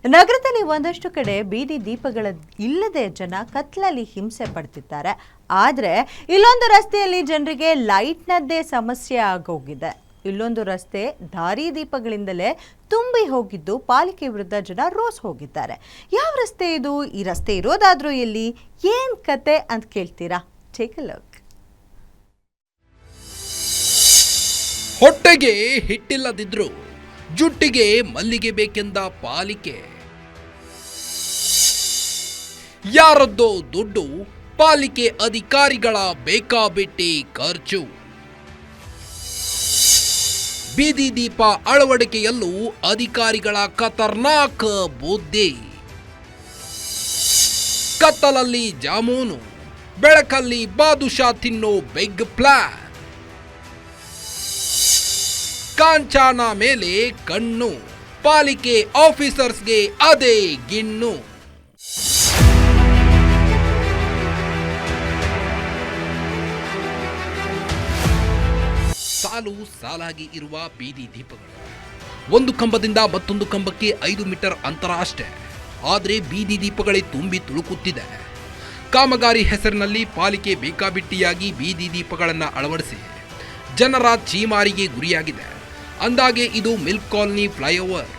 ನಗರದಲ್ಲಿ ಒಂದಷ್ಟು ಕಡೆ ಬೀದಿ ದೀಪಗಳ ಇಲ್ಲದೆ ಜನ ಕತ್ಲಲ್ಲಿ ಹಿಂಸೆ ಪಡ್ತಿದ್ದಾರೆ. ಆದರೆ ಇಲ್ಲೊಂದು ರಸ್ತೆಯಲ್ಲಿ ಜನರಿಗೆ ಲೈಟ್ನದ್ದೇ ಸಮಸ್ಯೆ ಆಗೋಗಿದೆ. ಇಲ್ಲೊಂದು ರಸ್ತೆ ದಾರಿ ದೀಪಗಳಿಂದಲೇ ತುಂಬಿ ಹೋಗಿದ್ದು ಪಾಲಿಕೆ ವಿರುದ್ಧ ಜನ ರೋಸ್ ಹೋಗಿದ್ದಾರೆ. ಯಾವ ರಸ್ತೆ ಇದು? ಈ ರಸ್ತೆ ಇರೋದಾದ್ರೂ ಎಲ್ಲಿ? ಏನ್ ಕತೆ ಅಂತ ಕೇಳ್ತೀರಾ? Take a look. ಹೊಟ್ಟೆಗೆ ಹಿಟ್ಟಿಲ್ಲದಿದ್ರು ಜುಟ್ಟಿಗೆ ಮಲ್ಲಿಗೆ ಬೇಕೆಂದ ಪಾಲಿಕೆ. ಯಾರದ್ದೋ ದುಡ್ಡು, ಪಾಲಿಕೆ ಅಧಿಕಾರಿಗಳ ಬೇಕಾಬಿಟ್ಟಿ ಖರ್ಚು. ಬೀದಿ ದೀಪ ಅಳವಡಿಕೆಯಲ್ಲೂ ಅಧಿಕಾರಿಗಳ ಖತರ್ನಾಕ್ ಬುದ್ಧಿ. ಕತ್ತಲಲ್ಲಿ ಜಾಮೂನು, ಬೆಳಕಲ್ಲಿ ಬಾದುಷಾ ತಿನ್ನೋ ಬಿಗ್ ಪ್ಲಾನ್. ಕಾಂಚಾನ ಮೇಲೆ ಕಣ್ಣು, ಪಾಲಿಕೆ ಆಫೀಸರ್ಸ್ಗೆ ಅದೇ ಗಿಣ್ಣು. ಸಾಲು ಸಾಲಾಗಿ ಇರುವ ಬೀದಿ ದೀಪಗಳು. ಒಂದು ಕಂಬದಿಂದ ಮತ್ತೊಂದು ಕಂಬಕ್ಕೆ 5 ಮೀಟರ್ ಅಂತರ ಅಷ್ಟೇ. ಆದರೆ ಬೀದಿ ದೀಪಗಳೇ ತುಂಬಿ ತುಳುಕುತ್ತಿದೆ. ಕಾಮಗಾರಿ ಹೆಸರಿನಲ್ಲಿ ಪಾಲಿಕೆ ಬೇಕಾಬಿಟ್ಟಿಯಾಗಿ ಬೀದಿ ದೀಪಗಳನ್ನು ಅಳವಡಿಸಿ ಜನರ ಚೀಮಾರಿಗೆ ಗುರಿಯಾಗಿದೆ. ಅಂದಾಗೆ ಇದು ಮಿಲ್ಕ್ ಕಾಲನಿ ಫ್ಲೈಓವರ್.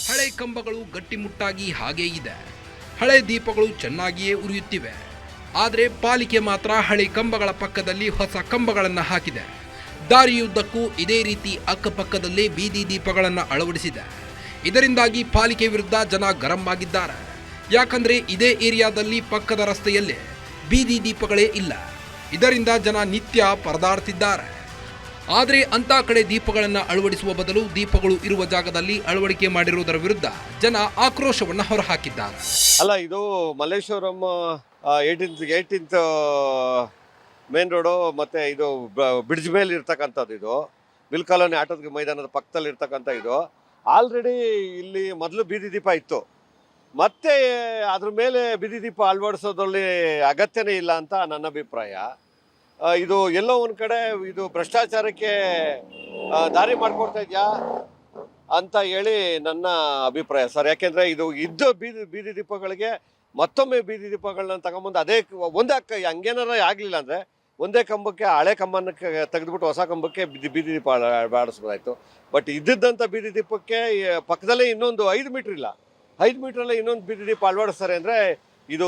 ಹಳೆ ಕಂಬಗಳು ಗಟ್ಟಿಮುಟ್ಟಾಗಿ ಹಾಗೇ ಇದೆ. ಹಳೆ ದೀಪಗಳು ಚೆನ್ನಾಗಿಯೇ ಉರಿಯುತ್ತಿವೆ. ಆದರೆ ಪಾಲಿಕೆ ಮಾತ್ರ ಹಳೆ ಕಂಬಗಳ ಪಕ್ಕದಲ್ಲಿ ಹೊಸ ಕಂಬಗಳನ್ನು ಹಾಕಿದೆ. ದಾರಿಯುದ್ದಕ್ಕೂ ಇದೇ ರೀತಿ ಅಕ್ಕಪಕ್ಕದಲ್ಲೇ ಬೀದಿ ದೀಪಗಳನ್ನು ಅಳವಡಿಸಿದೆ. ಇದರಿಂದಾಗಿ ಪಾಲಿಕೆ ವಿರುದ್ಧ ಜನ ಗರಂ ಆಗಿದ್ದಾರೆ. ಯಾಕಂದ್ರೆ ಇದೇ ಏರಿಯಾದಲ್ಲಿ ಪಕ್ಕದ ರಸ್ತೆಯಲ್ಲೇ ಬೀದಿ ದೀಪಗಳೇ ಇಲ್ಲ. ಇದರಿಂದ ಜನ ನಿತ್ಯ ಪರದಾಡ್ತಿದ್ದಾರೆ. ಆದರೆ ಅಂತ ಕಡೆ ದೀಪಗಳನ್ನು ಅಳವಡಿಸುವ ಬದಲು ದೀಪಗಳು ಇರುವ ಜಾಗದಲ್ಲಿ ಅಳವಡಿಕೆ ಮಾಡಿರುವುದರ ವಿರುದ್ಧ ಜನ ಆಕ್ರೋಶವನ್ನು ಹೊರಹಾಕಿದ್ದಾರೆ. ಅಲ್ಲ, ಇದು ಮಲ್ಲೇಶ್ವರಂ 18th ಮೇನ್ ರೋಡು ಮತ್ತು ಇದು ಬ್ರಿಡ್ಜ್ ಮೇಲೆ ಇರ್ತಕ್ಕಂಥದ್ದು. ಇದು ಮಿಲ್ಕ್ ಕಾಲೋನಿ ಆಟೋದ ಮೈದಾನದ ಪಕ್ಕದಲ್ಲಿ ಇರ್ತಕ್ಕಂಥ ಇದು. ಆಲ್ರೆಡಿ ಇಲ್ಲಿ ಮೊದಲು ಬೀದಿ ದೀಪ ಇತ್ತು. ಮತ್ತೆ ಅದ್ರ ಮೇಲೆ ಬೀದಿ ದೀಪ ಅಳವಡಿಸೋದ್ರಲ್ಲಿ ಅಗತ್ಯನೇ ಇಲ್ಲ ಅಂತ ನನ್ನ ಅಭಿಪ್ರಾಯ. ಇದು ಎಲ್ಲೋ ಒಂದು ಕಡೆ ಇದು ಭ್ರಷ್ಟಾಚಾರಕ್ಕೆ ದಾರಿ ಮಾಡಿಕೊಡ್ತಾ ಇದೆಯಾ ಅಂತ ಹೇಳಿ ನನ್ನ ಅಭಿಪ್ರಾಯ ಸರ್. ಯಾಕೆಂದರೆ ಇದು ಇದ್ದ ಬೀದಿ ದೀಪಗಳಿಗೆ ಮತ್ತೊಮ್ಮೆ ಬೀದಿ ದೀಪಗಳನ್ನ ತಗೊಂಬಂದು ಅದೇ ಒಂದೇ ಹಂಗೇನಾರ ಆಗಲಿಲ್ಲ ಅಂದರೆ ಒಂದೇ ಕಂಬಕ್ಕೆ ಹಳೆ ಕಂಬನಕ್ಕೆ ತೆಗೆದುಬಿಟ್ಟು ಹೊಸ ಕಂಬಕ್ಕೆ ಬೀದಿ ದೀಪ ಅಳವಡಿಸ್ಬೋದಾಯಿತು. ಬಟ್ ಇದ್ದಿದ್ದಂಥ ಬೀದಿ ದೀಪಕ್ಕೆ ಪಕ್ಕದಲ್ಲೇ ಇನ್ನೊಂದು 5 ಮೀಟ್ರ್ ಇಲ್ಲ, 5 ಮೀಟ್ರಲ್ಲೇ ಇನ್ನೊಂದು ಬೀದಿ ದೀಪ ಅಳವಡಿಸ್ತಾರೆ ಅಂದರೆ ಇದು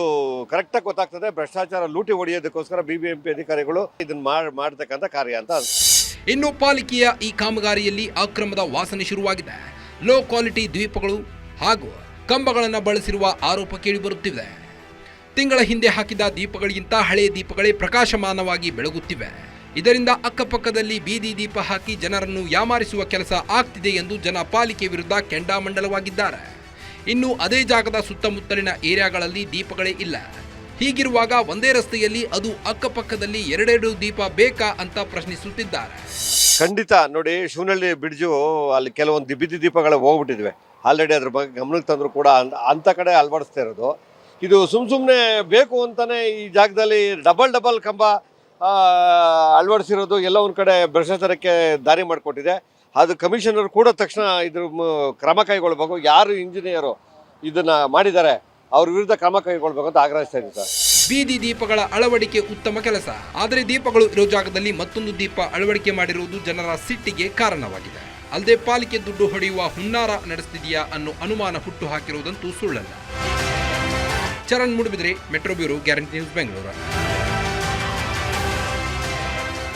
ಕರೆಕ್ಟಾಗಿ ಗೊತ್ತಾಗ್ತದೆ. ಭ್ರಷ್ಟಾಚಾರ ಲೂಟಿ ಹೊಡೆಯೋದಕ್ಕೋಸ್ಕರ BBMP ಅಧಿಕಾರಿಗಳು ಇದನ್ನ ಮಾಡತಕ್ಕಂಥ ಕಾರ್ಯ ಅಂತ. ಇನ್ನು ಪಾಲಿಕೆಯ ಈ ಕಾಮಗಾರಿಯಲ್ಲಿ ಅಕ್ರಮದ ವಾಸನೆ ಶುರುವಾಗಿದೆ. ಲೋ ಕ್ವಾಲಿಟಿ ದೀಪಗಳು ಹಾಗೂ ಕಂಬಗಳನ್ನು ಬಳಸಿರುವ ಆರೋಪ ಕೇಳಿಬರುತ್ತಿದೆ. ತಿಂಗಳ ಹಿಂದೆ ಹಾಕಿದ ದೀಪಗಳಿಗಿಂತ ಹಳೆಯ ದೀಪಗಳೇ ಪ್ರಕಾಶಮಾನವಾಗಿ ಬೆಳಗುತ್ತಿವೆ. ಇದರಿಂದ ಅಕ್ಕಪಕ್ಕದಲ್ಲಿ ಬೀದಿ ದೀಪ ಹಾಕಿ ಜನರನ್ನು ಯಾಮಾರಿಸುವ ಕೆಲಸ ಆಗ್ತಿದೆ ಎಂದು ಜನ ಪಾಲಿಕೆ ವಿರುದ್ಧ ಕೆಂಡಾಮಂಡಲವಾಗಿದ್ದಾರೆ. ಇನ್ನು ಅದೇ ಜಾಗದ ಸುತ್ತಮುತ್ತಲಿನ ಏರಿಯಾಗಳಲ್ಲಿ ದೀಪಗಳೇ ಇಲ್ಲ. ಹೀಗಿರುವಾಗ ಒಂದೇ ರಸ್ತೆಯಲ್ಲಿ ಅದು ಅಕ್ಕಪಕ್ಕದಲ್ಲಿ 2 ದೀಪ ಬೇಕಾ ಅಂತ ಪ್ರಶ್ನಿಸುತ್ತಿದ್ದಾರೆ. ಖಂಡಿತ ನೋಡಿ, ಶಿವನಹಳ್ಳಿ ಬ್ರಿಡ್ಜು ಅಲ್ಲಿ ಕೆಲವೊಂದು ಬೀದಿ ದೀಪಗಳು ಹೋಗ್ಬಿಟ್ಟಿದ್ವಿ. ಆಲ್ರೆಡಿ ಅದ್ರ ಬಗ್ಗೆ ಗಮನಕ್ಕೆ ತಂದರೂ ಕೂಡ ಅಂಥ ಕಡೆ ಅಳವಡಿಸ್ತಾ ಇರೋದು. ಇದು ಸುಮ್ಮನೆ ಬೇಕು ಅಂತಲೇ ಈ ಜಾಗದಲ್ಲಿ ಡಬಲ್ ಕಂಬ ಅಳವಡಿಸಿರೋದು ಎಲ್ಲ ಒಂದು ಕಡೆ ಭ್ರಷ್ಟಾಚಾರಕ್ಕೆ ದಾರಿ ಮಾಡಿಕೊಟ್ಟಿದೆ. ಅದು ಕಮಿಷನರ್ ಕೂಡ ತಕ್ಷಣ ಇದ್ರ ಕ್ರಮ ಕೈಗೊಳ್ಬೇಕು. ಯಾರು ಇಂಜಿನಿಯರು ಇದನ್ನ ಮಾಡಿದ್ದಾರೆ ಅವ್ರ ವಿರುದ್ಧ ಕ್ರಮ ಕೈಗೊಳ್ಬೇಕು ಅಂತ ಆಗ್ರಹಿಸ್ತಾ ಇದ್ದೀನಿ ಸರ್. ಬೀದಿ ದೀಪಗಳ ಅಳವಡಿಕೆ ಉತ್ತಮ ಕೆಲಸ. ಆದರೆ ದೀಪಗಳು ಇರೋ ಜಾಗದಲ್ಲಿ ಮತ್ತೊಂದು ದೀಪ ಅಳವಡಿಕೆ ಮಾಡಿರುವುದು ಜನರ ಸಿಟ್ಟಿಗೆ ಕಾರಣವಾಗಿದೆ. ಅಲ್ಲದೆ ಪಾಲಿಕೆ ದುಡ್ಡು ಹೊಡೆಯುವ ಹುನ್ನಾರ ನಡೆಸ್ತಿದೆಯಾ ಅನ್ನೋ ಅನುಮಾನ ಹುಟ್ಟು ಹಾಕಿರುವುದಂತೂ ಸುಳ್ಳಲ್ಲ. Charan Moodbidri, metro bureau, guarantee news, Bengaluru.